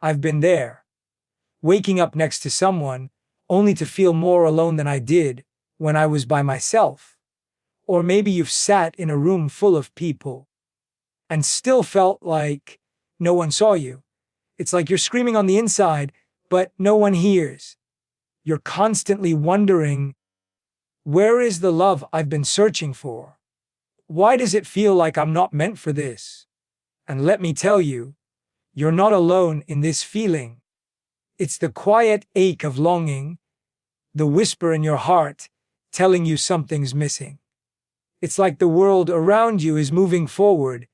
I've been there. Waking up next to someone, only to feel more alone than I did when I was by myself. Or maybe you've sat in a room full of people and still felt like no one saw you. It's like you're screaming on the inside, but no one hears. You're constantly wondering, where is the love I've been searching for? Why does it feel like I'm not meant for this? And let me tell you, you're not alone in this feeling. It's the quiet ache of longing, the whisper in your heart telling you something's missing. It's like the world around you is moving forward,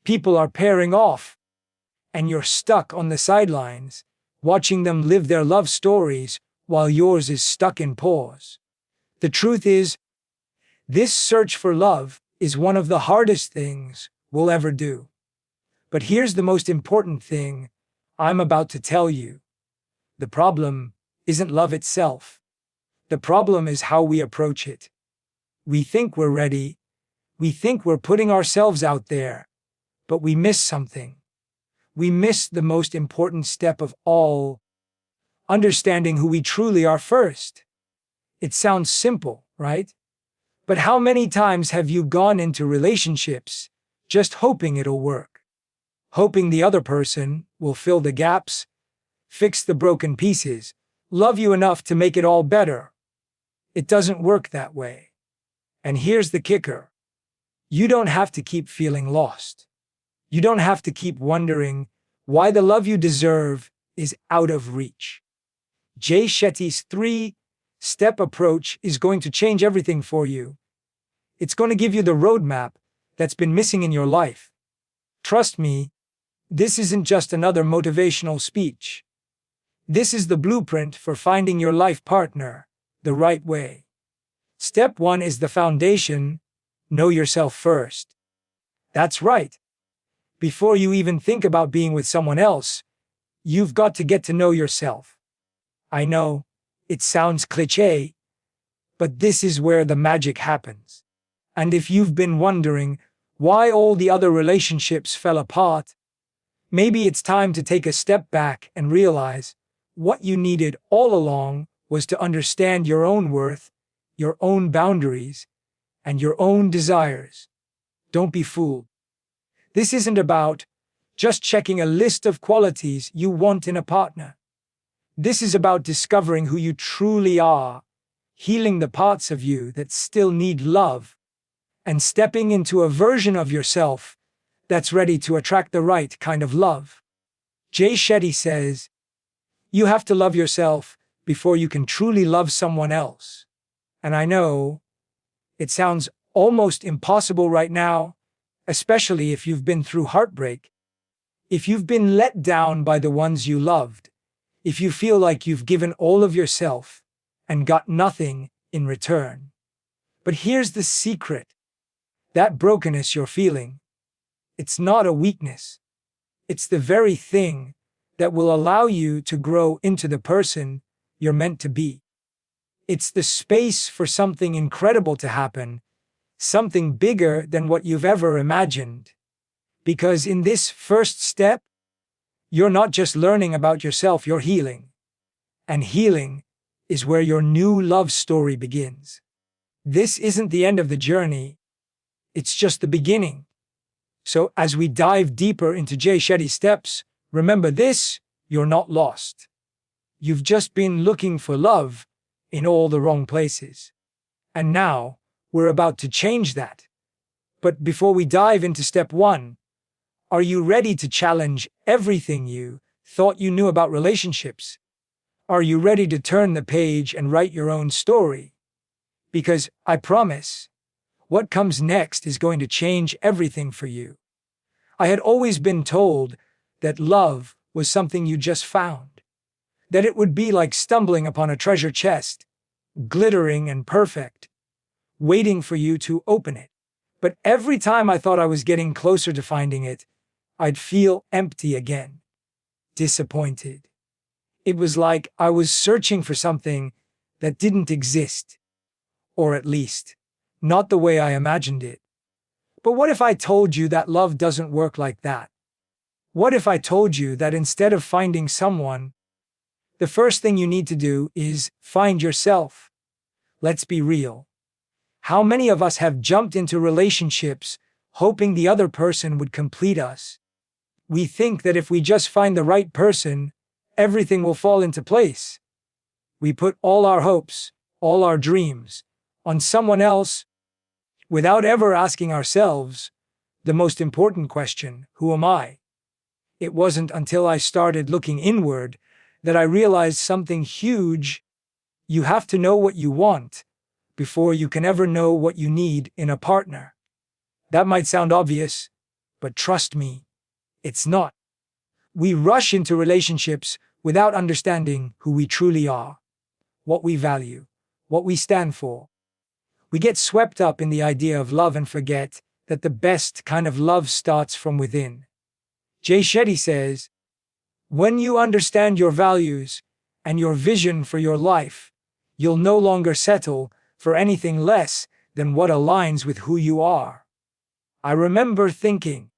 people are pairing off, and you're stuck on the sidelines, watching them live their love stories while yours is stuck in pause. The truth is, this search for love is one of the hardest things we'll ever do. But here's the most important thing I'm about to tell you. The problem isn't love itself. The problem is how we approach it. We think we're ready. We think we're putting ourselves out there. But we miss something. We miss the most important step of all, understanding who we truly are first. It sounds simple, right? But how many times have you gone into relationships just hoping it'll work? Hoping the other person will fill the gaps, fix the broken pieces, love you enough to make it all better. It doesn't work that way. And here's the kicker. You don't have to keep feeling lost. You don't have to keep wondering why the love you deserve is out of reach. Jay Shetty's 3-step approach is going to change everything for you. It's going to give you the roadmap that's been missing in your life. Trust me, this isn't just another motivational speech. This is the blueprint for finding your life partner the right way. Step 1 is the foundation. Know yourself first. That's right. Before you even think about being with someone else, you've got to get to know yourself. I know, it sounds cliché, but this is where the magic happens. And if you've been wondering why all the other relationships fell apart, maybe it's time to take a step back and realize what you needed all along was to understand your own worth, your own boundaries, and your own desires. Don't be fooled. This isn't about just checking a list of qualities you want in a partner. This is about discovering who you truly are, healing the parts of you that still need love, and stepping into a version of yourself that's ready to attract the right kind of love. Jay Shetty says, you have to love yourself before you can truly love someone else. And I know, it sounds almost impossible right now, especially if you've been through heartbreak. If you've been let down by the ones you loved, if you feel like you've given all of yourself and got nothing in return. But here's the secret. That brokenness you're feeling, it's not a weakness. It's the very thing that will allow you to grow into the person you're meant to be. It's the space for something incredible to happen, something bigger than what you've ever imagined. Because in this first step, you're not just learning about yourself, you're healing. And healing is where your new love story begins. This isn't the end of the journey, it's just the beginning. So as we dive deeper into Jay Shetty's steps, remember this, you're not lost. You've just been looking for love in all the wrong places. And now, we're about to change that. But before we dive into step 1, are you ready to challenge everything you thought you knew about relationships? Are you ready to turn the page and write your own story? Because I promise, what comes next is going to change everything for you. I had always been told that love was something you just found, that it would be like stumbling upon a treasure chest, glittering and perfect, waiting for you to open it. But every time I thought I was getting closer to finding it, I'd feel empty again, disappointed. It was like I was searching for something that didn't exist, or at least, not the way I imagined it. But what if I told you that love doesn't work like that? What if I told you that instead of finding someone, the first thing you need to do is find yourself? Let's be real. How many of us have jumped into relationships hoping the other person would complete us? We think that if we just find the right person, everything will fall into place. We put all our hopes, all our dreams, on someone else without ever asking ourselves the most important question: who am I? It wasn't until I started looking inward that I realized something huge. You have to know what you want before you can ever know what you need in a partner. That might sound obvious, but trust me, it's not. We rush into relationships without understanding who we truly are, what we value, what we stand for. We get swept up in the idea of love and forget that the best kind of love starts from within. Jay Shetty says, "When you understand your values and your vision for your life, you'll no longer settle for anything less than what aligns with who you are." I remember thinking,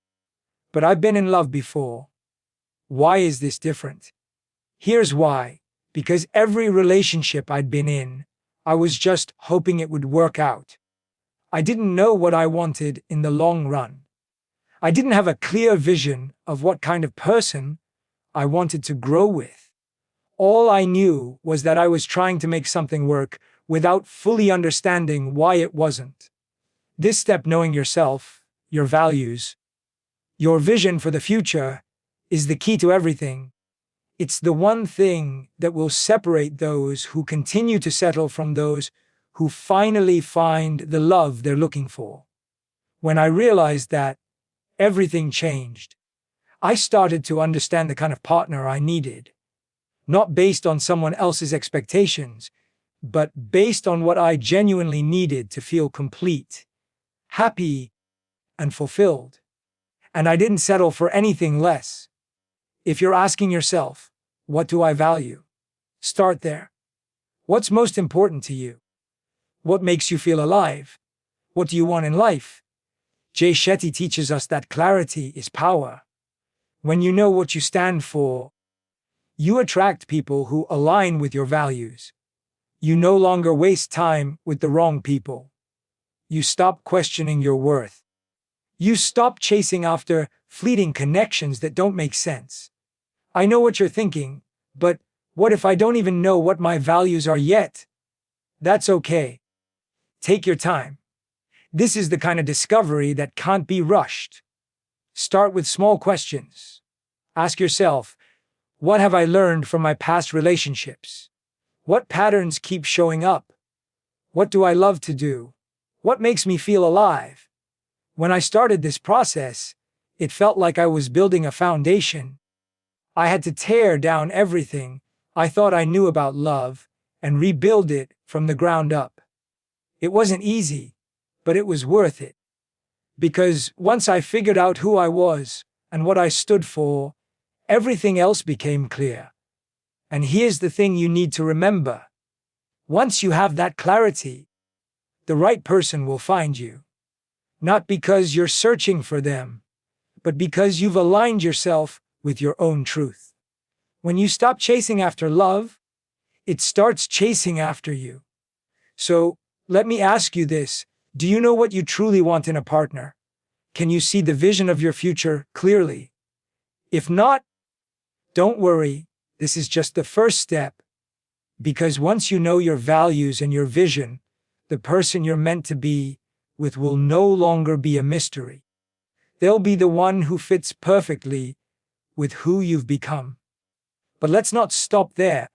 but I've been in love before. Why is this different? Here's why. Because every relationship I'd been in, I was just hoping it would work out. I didn't know what I wanted in the long run. I didn't have a clear vision of what kind of person I wanted to grow with. All I knew was that I was trying to make something work without fully understanding why it wasn't. This step, knowing yourself, your values, your vision for the future, is the key to everything. It's the one thing that will separate those who continue to settle from those who finally find the love they're looking for. When I realized that, everything changed. I started to understand the kind of partner I needed, not based on someone else's expectations, but based on what I genuinely needed to feel complete, happy, and fulfilled. And I didn't settle for anything less. If you're asking yourself, what do I value? Start there. What's most important to you? What makes you feel alive? What do you want in life? Jay Shetty teaches us that clarity is power. When you know what you stand for, you attract people who align with your values. You no longer waste time with the wrong people. You stop questioning your worth. You stop chasing after fleeting connections that don't make sense. I know what you're thinking, but what if I don't even know what my values are yet? That's okay. Take your time. This is the kind of discovery that can't be rushed. Start with small questions. Ask yourself, what have I learned from my past relationships? What patterns keep showing up? What do I love to do? What makes me feel alive? When I started this process, it felt like I was building a foundation. I had to tear down everything I thought I knew about love and rebuild it from the ground up. It wasn't easy, but it was worth it. Because once I figured out who I was and what I stood for, everything else became clear. And here's the thing you need to remember. Once you have that clarity, the right person will find you. Not because you're searching for them, but because you've aligned yourself with your own truth. When you stop chasing after love, it starts chasing after you. So, let me ask you this. Do you know what you truly want in a partner? Can you see the vision of your future clearly? If not, don't worry, this is just the first step. Because once you know your values and your vision, the person you're meant to be with will no longer be a mystery. They'll be the one who fits perfectly with who you've become. But let's not stop there,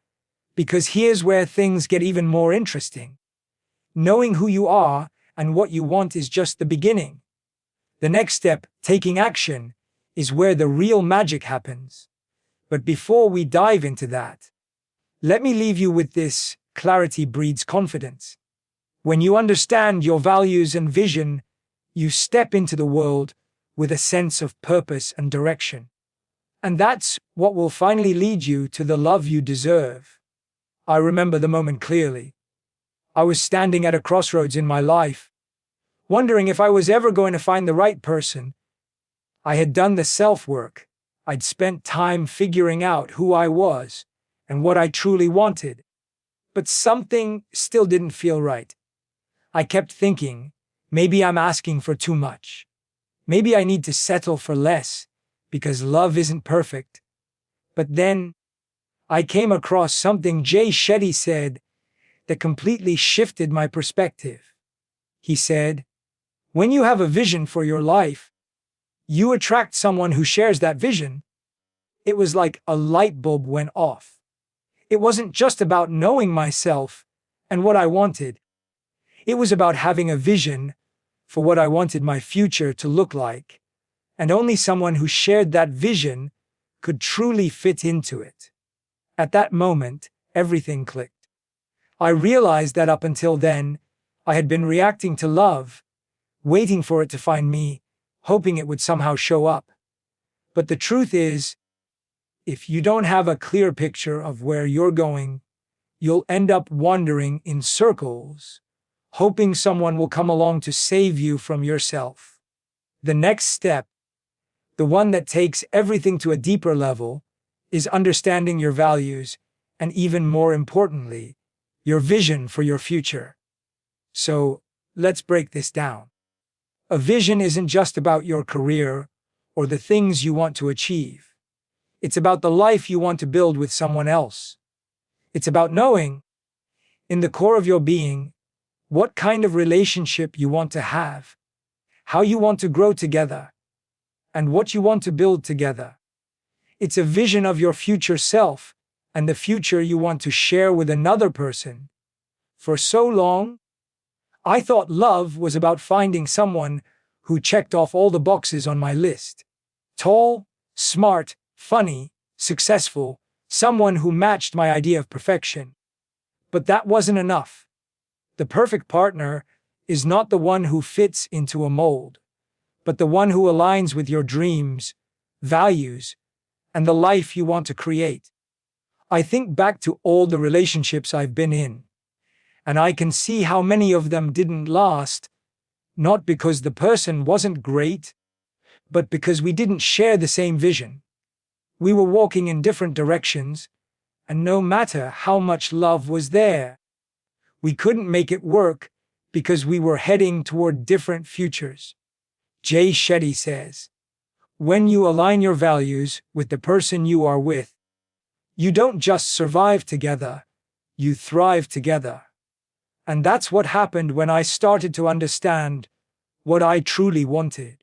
because here's where things get even more interesting. Knowing who you are and what you want is just the beginning. The next step, taking action, is where the real magic happens. But before we dive into that, let me leave you with this: clarity breeds confidence. When you understand your values and vision, you step into the world with a sense of purpose and direction. And that's what will finally lead you to the love you deserve. I remember the moment clearly. I was standing at a crossroads in my life, wondering if I was ever going to find the right person. I had done the self-work. I'd spent time figuring out who I was and what I truly wanted. But something still didn't feel right. I kept thinking, maybe I'm asking for too much. Maybe I need to settle for less because love isn't perfect. But then I came across something Jay Shetty said that completely shifted my perspective. He said, when you have a vision for your life, you attract someone who shares that vision. It was like a light bulb went off. It wasn't just about knowing myself and what I wanted. It was about having a vision for what I wanted my future to look like, and only someone who shared that vision could truly fit into it. At that moment, everything clicked. I realized that up until then, I had been reacting to love, waiting for it to find me, hoping it would somehow show up. But the truth is, if you don't have a clear picture of where you're going, you'll end up wandering in circles, hoping someone will come along to save you from yourself. The next step, the one that takes everything to a deeper level, is understanding your values and, even more importantly, your vision for your future. So, let's break this down. A vision isn't just about your career or the things you want to achieve. It's about the life you want to build with someone else. It's about knowing, in the core of your being, what kind of relationship you want to have, how you want to grow together, and what you want to build together. It's a vision of your future self and the future you want to share with another person. For so long, I thought love was about finding someone who checked off all the boxes on my list. Tall, smart, funny, successful, someone who matched my idea of perfection. But that wasn't enough. The perfect partner is not the one who fits into a mold, but the one who aligns with your dreams, values, and the life you want to create. I think back to all the relationships I've been in, and I can see how many of them didn't last, not because the person wasn't great, but because we didn't share the same vision. We were walking in different directions, and no matter how much love was there, we couldn't make it work because we were heading toward different futures. Jay Shetty says, when you align your values with the person you are with, you don't just survive together, you thrive together. And that's what happened when I started to understand what I truly wanted.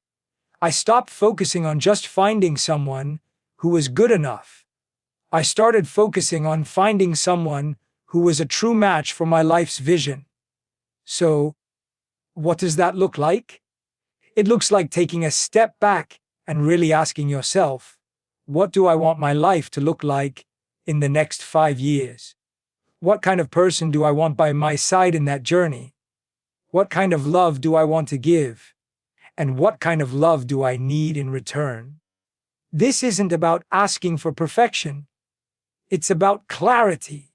I stopped focusing on just finding someone who was good enough. I started focusing on finding someone who was a true match for my life's vision. So, what does that look like? It looks like taking a step back and really asking yourself, what do I want my life to look like in the next 5 years? What kind of person do I want by my side in that journey? What kind of love do I want to give? And what kind of love do I need in return? This isn't about asking for perfection. It's about clarity.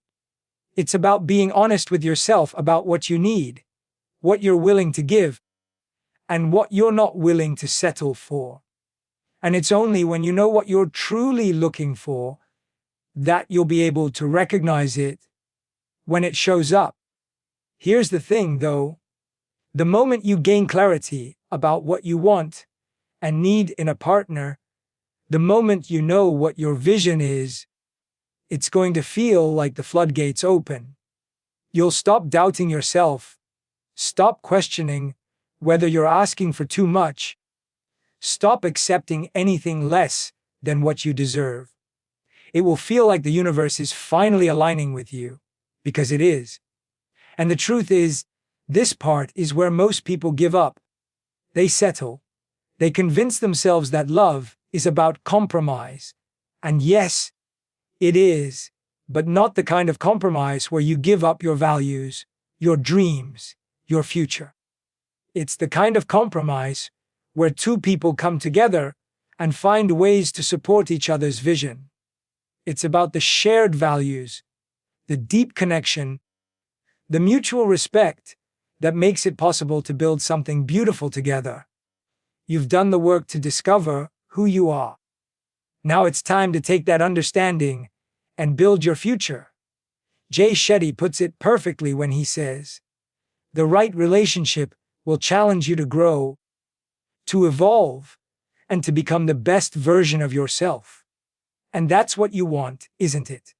It's about being honest with yourself about what you need, what you're willing to give, and what you're not willing to settle for. And it's only when you know what you're truly looking for that you'll be able to recognize it when it shows up. Here's the thing, though. The moment you gain clarity about what you want and need in a partner, the moment you know what your vision is, it's going to feel like the floodgates open. You'll stop doubting yourself, stop questioning whether you're asking for too much, stop accepting anything less than what you deserve. It will feel like the universe is finally aligning with you, because it is. And the truth is, this part is where most people give up. They settle. They convince themselves that love is about compromise. And yes, it is, but not the kind of compromise where you give up your values, your dreams, your future. It's the kind of compromise where two people come together and find ways to support each other's vision. It's about the shared values, the deep connection, the mutual respect that makes it possible to build something beautiful together. You've done the work to discover who you are. Now it's time to take that understanding and build your future. Jay Shetty puts it perfectly when he says, "The right relationship will challenge you to grow, to evolve, and to become the best version of yourself." And that's what you want, isn't it?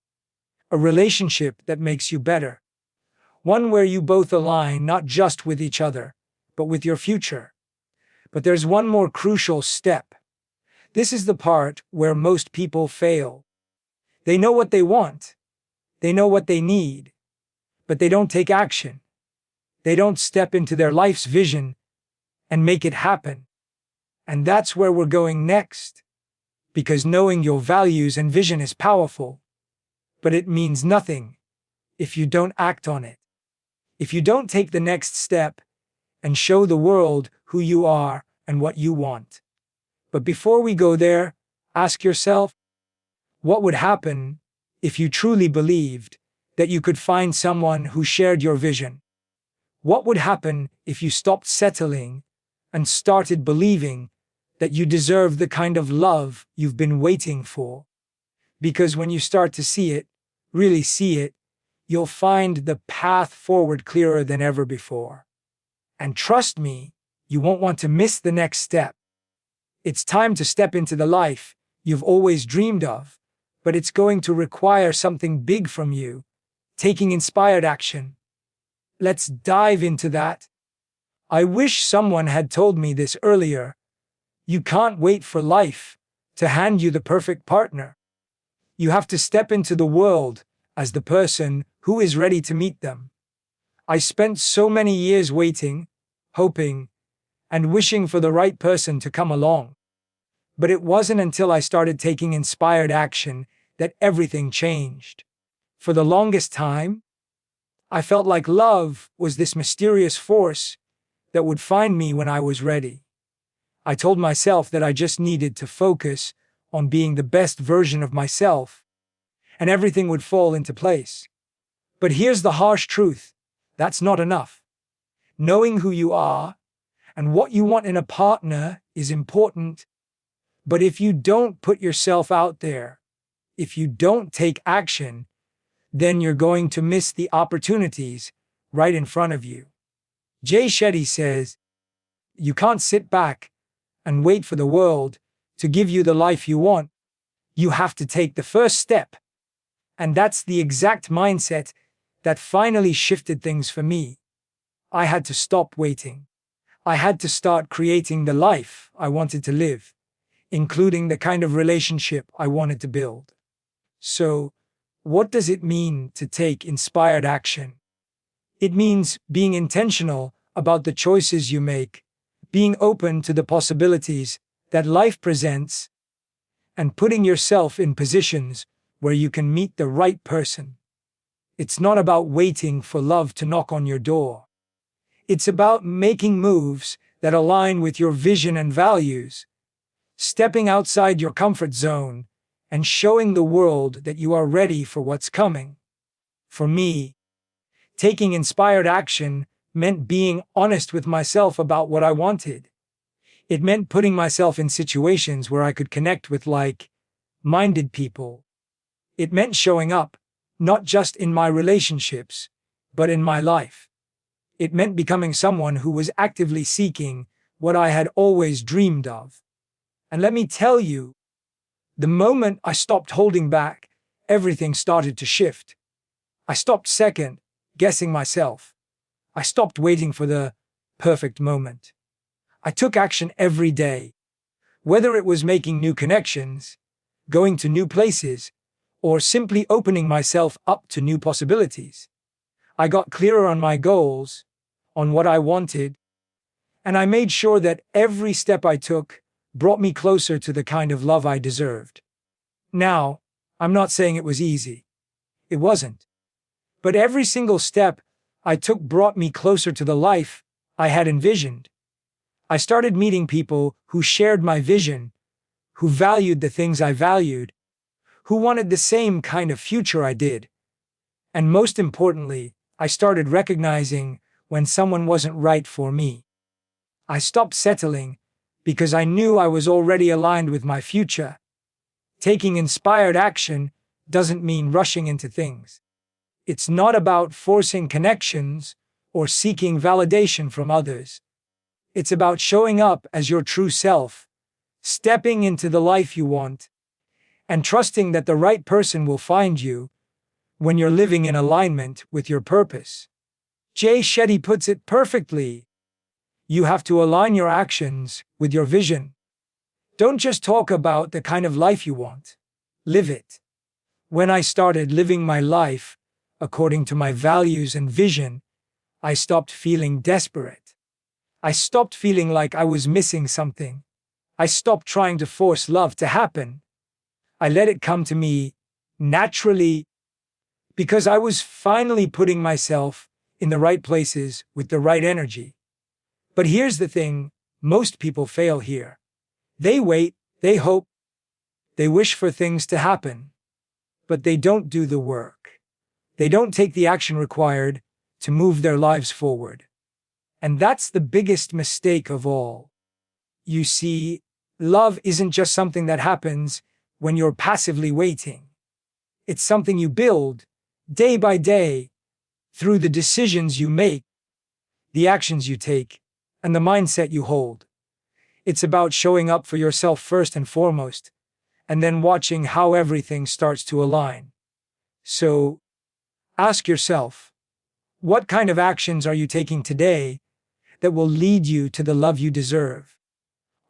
A relationship that makes you better. One where you both align not just with each other, but with your future. But there's one more crucial step. This is the part where most people fail. They know what they want. They know what they need. But they don't take action. They don't step into their life's vision and make it happen. And that's where we're going next. Because knowing your values and vision is powerful. But it means nothing if you don't act on it. If you don't take the next step and show the world who you are and what you want. But before we go there, ask yourself, what would happen if you truly believed that you could find someone who shared your vision? What would happen if you stopped settling and started believing that you deserve the kind of love you've been waiting for? Because when you start to see it, really see it, you'll find the path forward clearer than ever before. And trust me, you won't want to miss the next step. It's time to step into the life you've always dreamed of, but it's going to require something big from you, taking inspired action. Let's dive into that. I wish someone had told me this earlier. You can't wait for life to hand you the perfect partner. You have to step into the world as the person who is ready to meet them. I spent so many years waiting, hoping, and wishing for the right person to come along. But it wasn't until I started taking inspired action that everything changed. For the longest time, I felt like love was this mysterious force that would find me when I was ready. I told myself that I just needed to focus on being the best version of myself, and everything would fall into place. But here's the harsh truth. That's not enough. Knowing who you are and what you want in a partner is important, but if you don't put yourself out there, if you don't take action, then you're going to miss the opportunities right in front of you. Jay Shetty says, you can't sit back and wait for the world to give you the life you want. You have to take the first step. And that's the exact mindset that finally shifted things for me. I had to stop waiting. I had to start creating the life I wanted to live, including the kind of relationship I wanted to build. So, what does it mean to take inspired action? It means being intentional about the choices you make, being open to the possibilities that life presents, and putting yourself in positions where you can meet the right person. It's not about waiting for love to knock on your door. It's about making moves that align with your vision and values, stepping outside your comfort zone, and showing the world that you are ready for what's coming. For me, taking inspired action meant being honest with myself about what I wanted. It meant putting myself in situations where I could connect with like-minded people. It meant showing up, not just in my relationships, but in my life. It meant becoming someone who was actively seeking what I had always dreamed of. And let me tell you, the moment I stopped holding back, everything started to shift. I stopped second-guessing myself. I stopped waiting for the perfect moment. I took action every day, whether it was making new connections, going to new places, or simply opening myself up to new possibilities. I got clearer on my goals, on what I wanted, and I made sure that every step I took brought me closer to the kind of love I deserved. Now, I'm not saying it was easy. It wasn't. But every single step I took brought me closer to the life I had envisioned. I started meeting people who shared my vision, who valued the things I valued, who wanted the same kind of future I did. And most importantly, I started recognizing when someone wasn't right for me. I stopped settling because I knew I was already aligned with my future. Taking inspired action doesn't mean rushing into things. It's not about forcing connections or seeking validation from others. It's about showing up as your true self, stepping into the life you want, and trusting that the right person will find you when you're living in alignment with your purpose. Jay Shetty puts it perfectly. You have to align your actions with your vision. Don't just talk about the kind of life you want. Live it. When I started living my life according to my values and vision, I stopped feeling desperate. I stopped feeling like I was missing something. I stopped trying to force love to happen. I let it come to me naturally because I was finally putting myself in the right places with the right energy. But here's the thing, most people fail here. They wait, they hope, they wish for things to happen, but they don't do the work. They don't take the action required to move their lives forward. And that's the biggest mistake of all. You see, love isn't just something that happens when you're passively waiting. It's something you build, day by day, through the decisions you make, the actions you take, and the mindset you hold. It's about showing up for yourself first and foremost, and then watching how everything starts to align. So, ask yourself, what kind of actions are you taking today that will lead you to the love you deserve?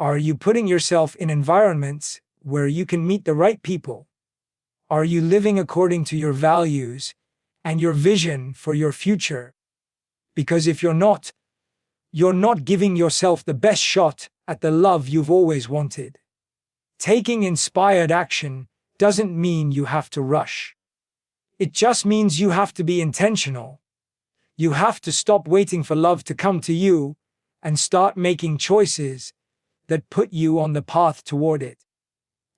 Are you putting yourself in environments where you can meet the right people? Are you living according to your values and your vision for your future? Because if you're not giving yourself the best shot at the love you've always wanted. Taking inspired action doesn't mean you have to rush. It just means you have to be intentional. You have to stop waiting for love to come to you and start making choices that put you on the path toward it.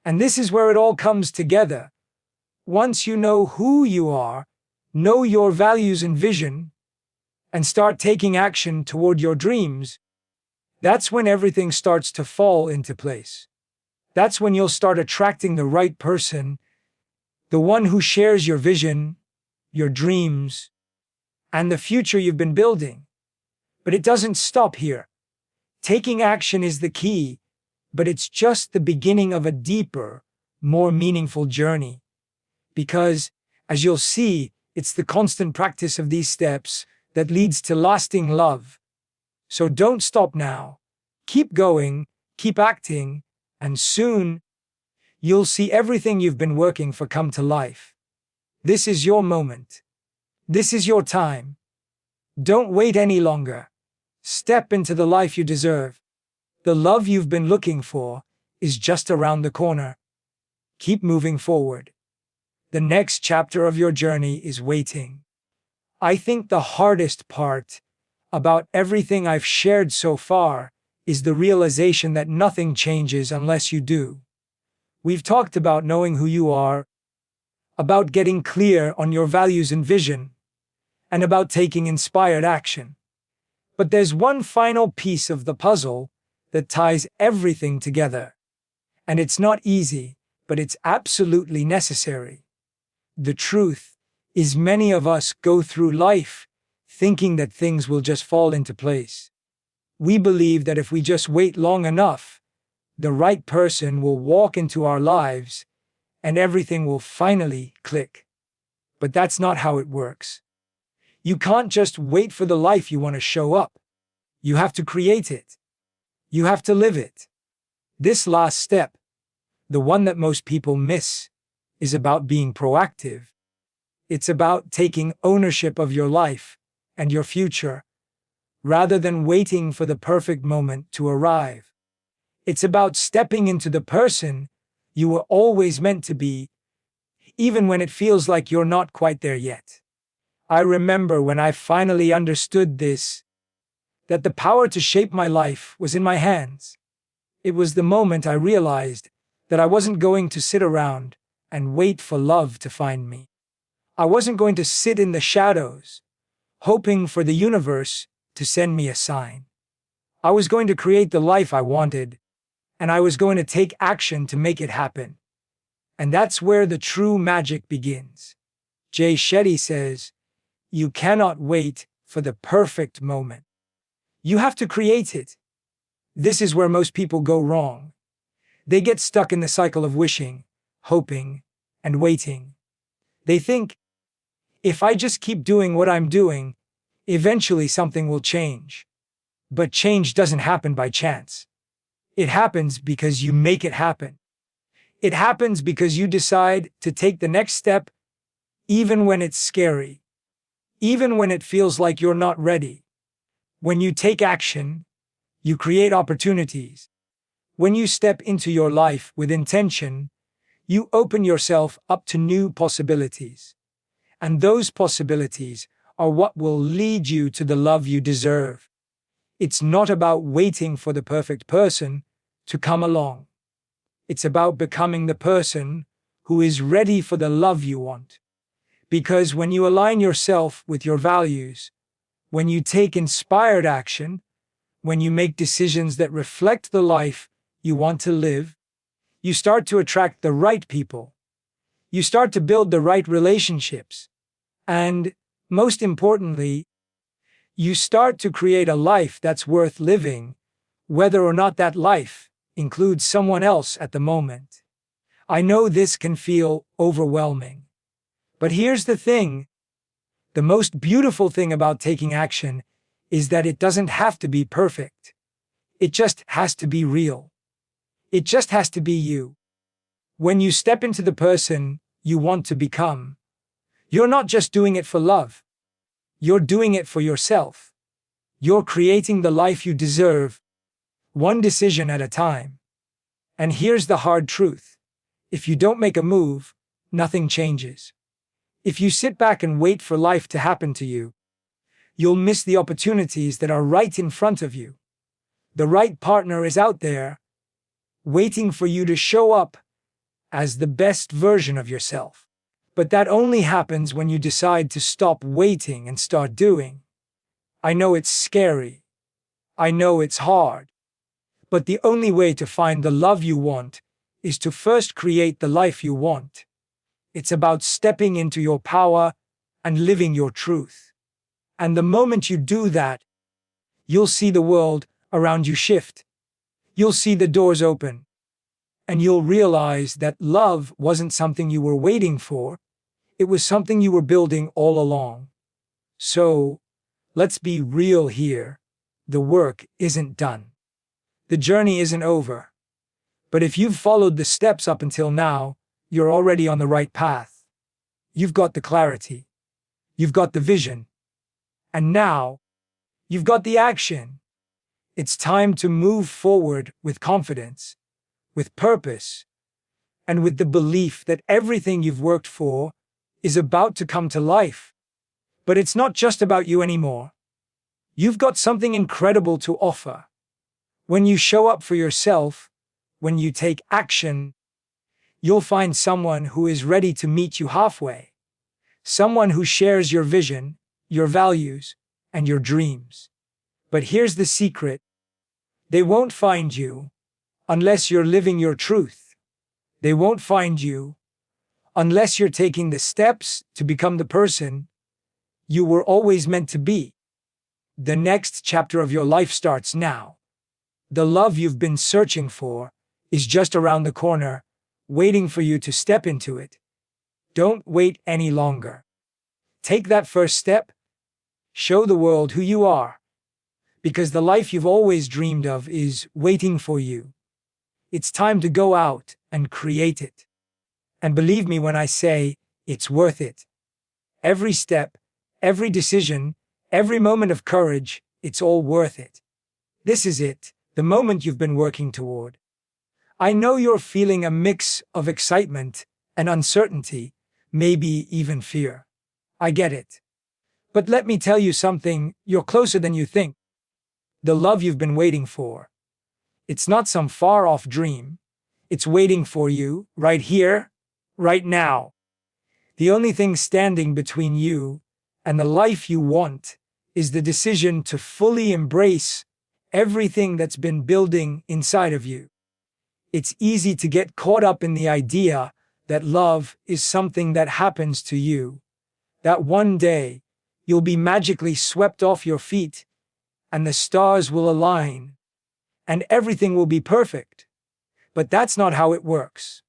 And this is where it all comes together. Once you know who you are, know your values and vision, and start taking action toward your dreams, that's when everything starts to fall into place. That's when you'll start attracting the right person, the one who shares your vision, your dreams, and the future you've been building. But it doesn't stop here. Taking action is the key, but it's just the beginning of a deeper, more meaningful journey. Because, as you'll see, it's the constant practice of these steps that leads to lasting love. So don't stop now. Keep going, keep acting, and soon, you'll see everything you've been working for come to life. This is your moment. This is your time. Don't wait any longer. Step into the life you deserve. The love you've been looking for is just around the corner. Keep moving forward. The next chapter of your journey is waiting. I think the hardest part about everything I've shared so far is the realization that nothing changes unless you do. We've talked about knowing who you are, about getting clear on your values and vision, and about taking inspired action. But there's one final piece of the puzzle that ties everything together. And it's not easy, but it's absolutely necessary. The truth is many of us go through life thinking that things will just fall into place. We believe that if we just wait long enough, the right person will walk into our lives and everything will finally click. But that's not how it works. You can't just wait for the life you want to show up. You have to create it. You have to live it. This last step, the one that most people miss, is about being proactive. It's about taking ownership of your life and your future, rather than waiting for the perfect moment to arrive. It's about stepping into the person you were always meant to be, even when it feels like you're not quite there yet. I remember when I finally understood this, that the power to shape my life was in my hands. It was the moment I realized that I wasn't going to sit around and wait for love to find me. I wasn't going to sit in the shadows, hoping for the universe to send me a sign. I was going to create the life I wanted, and I was going to take action to make it happen. And that's where the true magic begins. Jay Shetty says, "You cannot wait for the perfect moment. You have to create it." This is where most people go wrong. They get stuck in the cycle of wishing, hoping, and waiting. They think, if I just keep doing what I'm doing, eventually something will change. But change doesn't happen by chance. It happens because you make it happen. It happens because you decide to take the next step, even when it's scary, even when it feels like you're not ready. When you take action, you create opportunities. When you step into your life with intention, you open yourself up to new possibilities. And those possibilities are what will lead you to the love you deserve. It's not about waiting for the perfect person to come along. It's about becoming the person who is ready for the love you want. Because when you align yourself with your values, when you take inspired action, when you make decisions that reflect the life you want to live, you start to attract the right people. You start to build the right relationships. And, most importantly, you start to create a life that's worth living, whether or not that life includes someone else at the moment. I know this can feel overwhelming. But here's the thing. The most beautiful thing about taking action is that it doesn't have to be perfect. It just has to be real. It just has to be you. When you step into the person you want to become, you're not just doing it for love. You're doing it for yourself. You're creating the life you deserve, one decision at a time. And here's the hard truth. If you don't make a move, nothing changes. If you sit back and wait for life to happen to you, you'll miss the opportunities that are right in front of you. The right partner is out there, waiting for you to show up as the best version of yourself. But that only happens when you decide to stop waiting and start doing. I know it's scary. I know it's hard. But the only way to find the love you want is to first create the life you want. It's about stepping into your power and living your truth. And the moment you do that, you'll see the world around you shift. You'll see the doors open. And you'll realize that love wasn't something you were waiting for. It was something you were building all along. So, let's be real here. The work isn't done. The journey isn't over. But if you've followed the steps up until now, you're already on the right path. You've got the clarity. You've got the vision. And now, you've got the action. It's time to move forward with confidence, with purpose, and with the belief that everything you've worked for is about to come to life. But it's not just about you anymore. You've got something incredible to offer. When you show up for yourself, when you take action, you'll find someone who is ready to meet you halfway. Someone who shares your vision, your values, and your dreams. But here's the secret. They won't find you unless you're living your truth. They won't find you unless you're taking the steps to become the person you were always meant to be. The next chapter of your life starts now. The love you've been searching for is just around the corner, waiting for you to step into it. Don't wait any longer. Take that first step. Show the world who you are. Because the life you've always dreamed of is waiting for you. It's time to go out and create it. And believe me when I say, it's worth it. Every step, every decision, every moment of courage, it's all worth it. This is it, the moment you've been working toward. I know you're feeling a mix of excitement and uncertainty, maybe even fear. I get it. But let me tell you something, you're closer than you think. The love you've been waiting for. It's not some far-off dream. It's waiting for you, right here, right now. The only thing standing between you and the life you want is the decision to fully embrace everything that's been building inside of you. It's easy to get caught up in the idea that love is something that happens to you, that one day you'll be magically swept off your feet and the stars will align and everything will be perfect. But that's not how it works.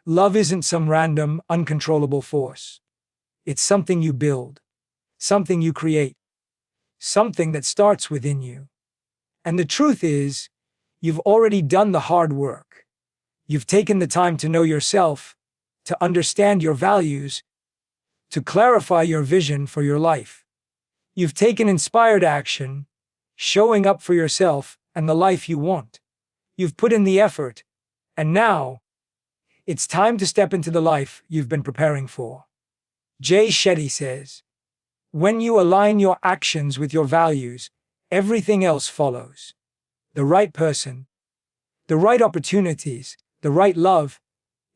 Love isn't some random, uncontrollable force. It's something you build, something you create, something that starts within you. And the truth is, you've already done the hard work. You've taken the time to know yourself, to understand your values, to clarify your vision for your life. You've taken inspired action, showing up for yourself and the life you want. You've put in the effort, and now it's time to step into the life you've been preparing for. Jay Shetty says, "When you align your actions with your values, everything else follows. The right person, the right opportunities, the right love,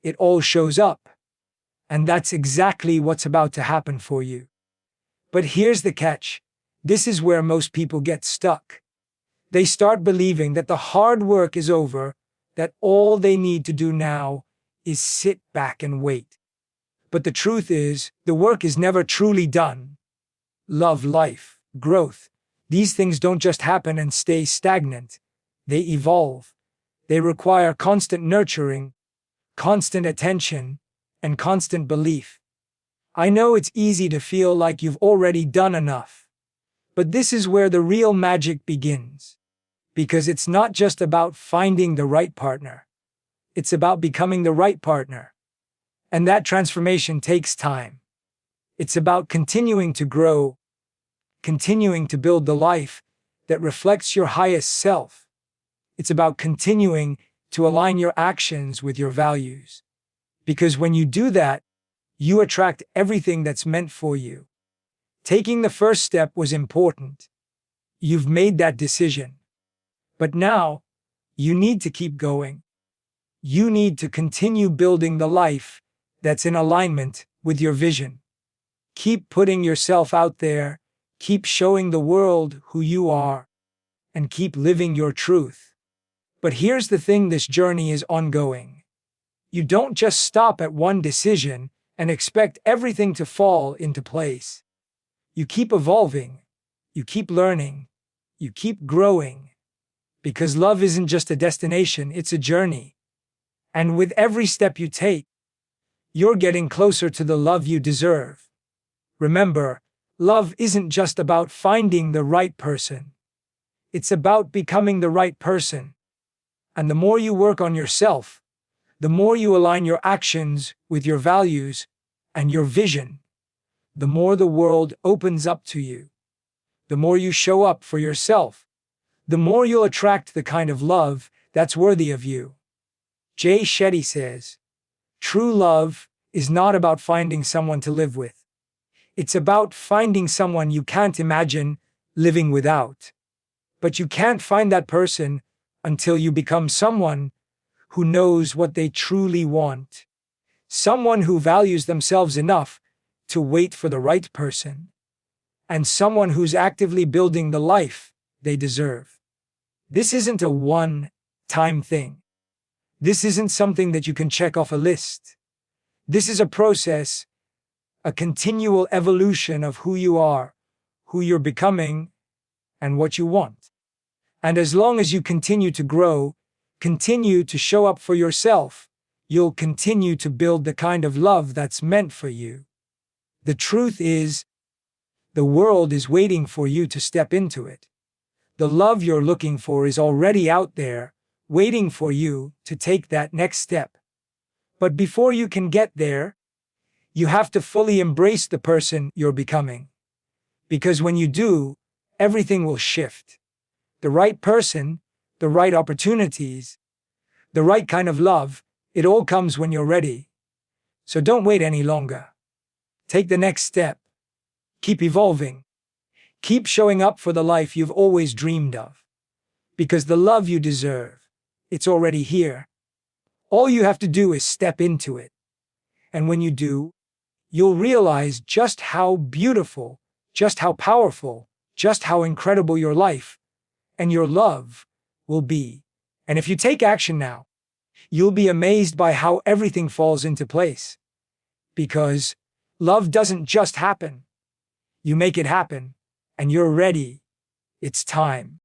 it all shows up." And that's exactly what's about to happen for you. But here's the catch. This is where most people get stuck. They start believing that the hard work is over, that all they need to do now is sit back and wait. But the truth is, the work is never truly done. Love, life, growth, these things don't just happen and stay stagnant. They evolve. They require constant nurturing, constant attention, and constant belief. I know it's easy to feel like you've already done enough. But this is where the real magic begins. Because it's not just about finding the right partner. It's about becoming the right partner. And that transformation takes time. It's about continuing to grow, continuing to build the life that reflects your highest self. It's about continuing to align your actions with your values. Because when you do that, you attract everything that's meant for you. Taking the first step was important. You've made that decision. But now, you need to keep going. You need to continue building the life that's in alignment with your vision. Keep putting yourself out there, keep showing the world who you are, and keep living your truth. But here's the thing, this journey is ongoing. You don't just stop at one decision and expect everything to fall into place. You keep evolving, you keep learning, you keep growing. Because love isn't just a destination, it's a journey. And with every step you take, you're getting closer to the love you deserve. Remember, love isn't just about finding the right person. It's about becoming the right person. And the more you work on yourself, the more you align your actions with your values and your vision, the more the world opens up to you. The more you show up for yourself, the more you'll attract the kind of love that's worthy of you. Jay Shetty says, "True love is not about finding someone to live with. It's about finding someone you can't imagine living without. But you can't find that person until you become someone who knows what they truly want. Someone who values themselves enough to wait for the right person. And someone who's actively building the life they deserve." This isn't a one-time thing. This isn't something that you can check off a list. This is a process, a continual evolution of who you are, who you're becoming, and what you want. And as long as you continue to grow, continue to show up for yourself, you'll continue to build the kind of love that's meant for you. The truth is, the world is waiting for you to step into it. The love you're looking for is already out there, waiting for you to take that next step. But before you can get there, you have to fully embrace the person you're becoming. Because when you do, everything will shift. The right person, the right opportunities, the right kind of love, it all comes when you're ready. So don't wait any longer. Take the next step. Keep evolving. Keep showing up for the life you've always dreamed of. Because the love you deserve, it's already here. All you have to do is step into it. And when you do, you'll realize just how beautiful, just how powerful, just how incredible your life and your love will be. And if you take action now, You'll be amazed by how everything falls into place. Because love doesn't just happen. You make it happen, and you're ready. It's time.